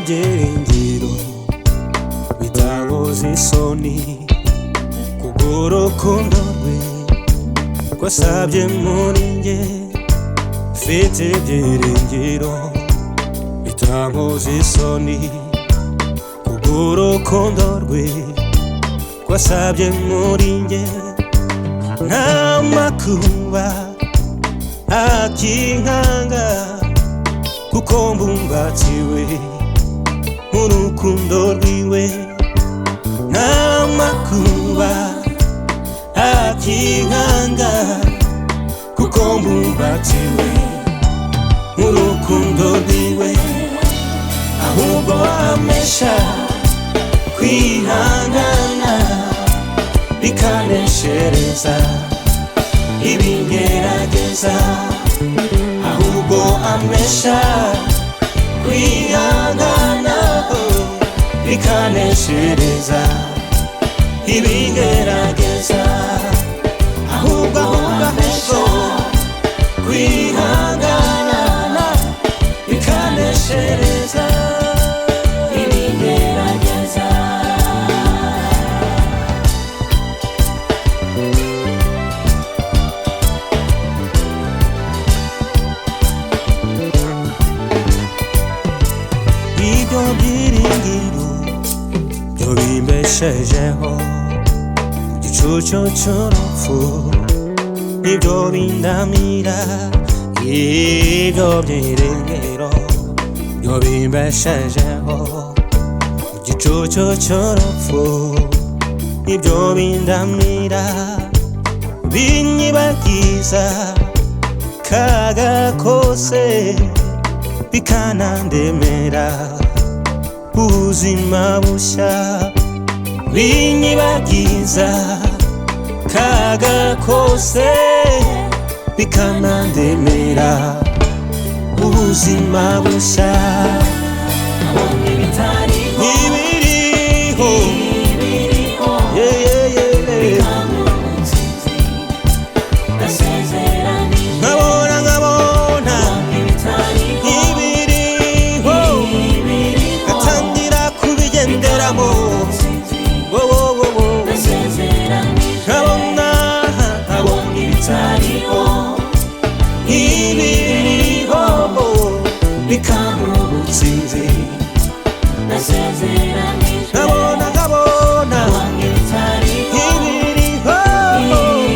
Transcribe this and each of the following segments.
byiringiro bitakoze isoni kubw'urukundo rwe rwasabye muri njye. Mfite ibyiringiro bitakoze isoni kubw'urukundo rwe rwasabye muri njye. Nta makuba akinkanga kuko mbumbatiwe n'urukundo rwiwe. Nta makuba akinkanga kuko mbumbatiwe n'urukundo rwiwe. Ahubwo amesha kwihangana bikaneshereza ibingerageza. Ahubwo amesha kwihangana bikaneshereza ibingerageza. Ahubwo amesha kwihangana bikaneshereza ibingerageza. Ibyo byiringiro byo bimbeshejeho mu gicucu cy'urupfu, nibyo bindamira. Ibyo byiringiro byo bimbeshejeho mu gicucu cy'urupfu, nibyo bindamira. Binyibagiza kaga kose bikanandemera ubuzima bushya. Binyibagiza kaga kose bikanandemera ubuzima bushya. Nabonye ibitariho ibiriho nkabona ibiriho gatangira kubigenderamo. Nkabona ibitariho ibiriho bikamuha ubutsinzi. Nkabona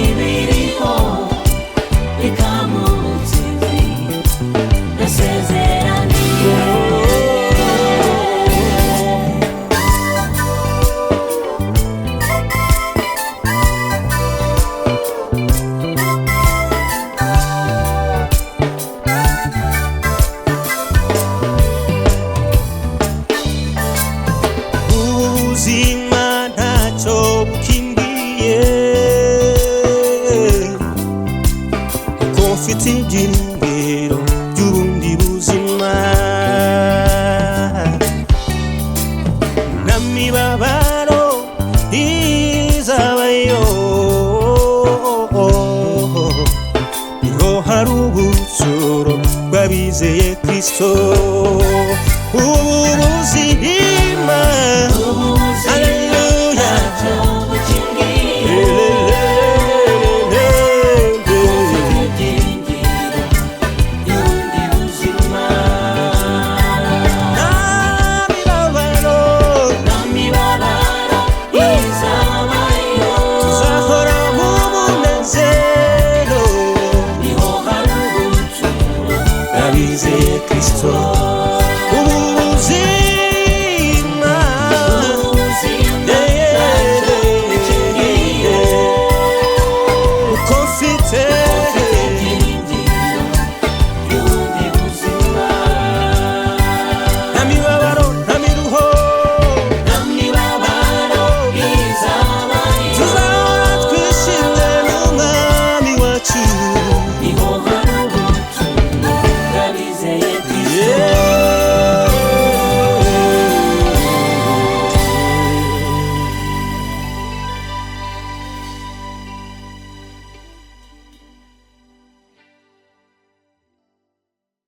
ibiriho bikamuha ubutsinzi nasezeranije. Ubuzima ntacyo bukimbwiye kuko mfite ibyiringiro by'ubundi buzima. N'imibabaro izabayo niho hari ubuturo bw'abizeye Kristo. Ubuzima Kristo.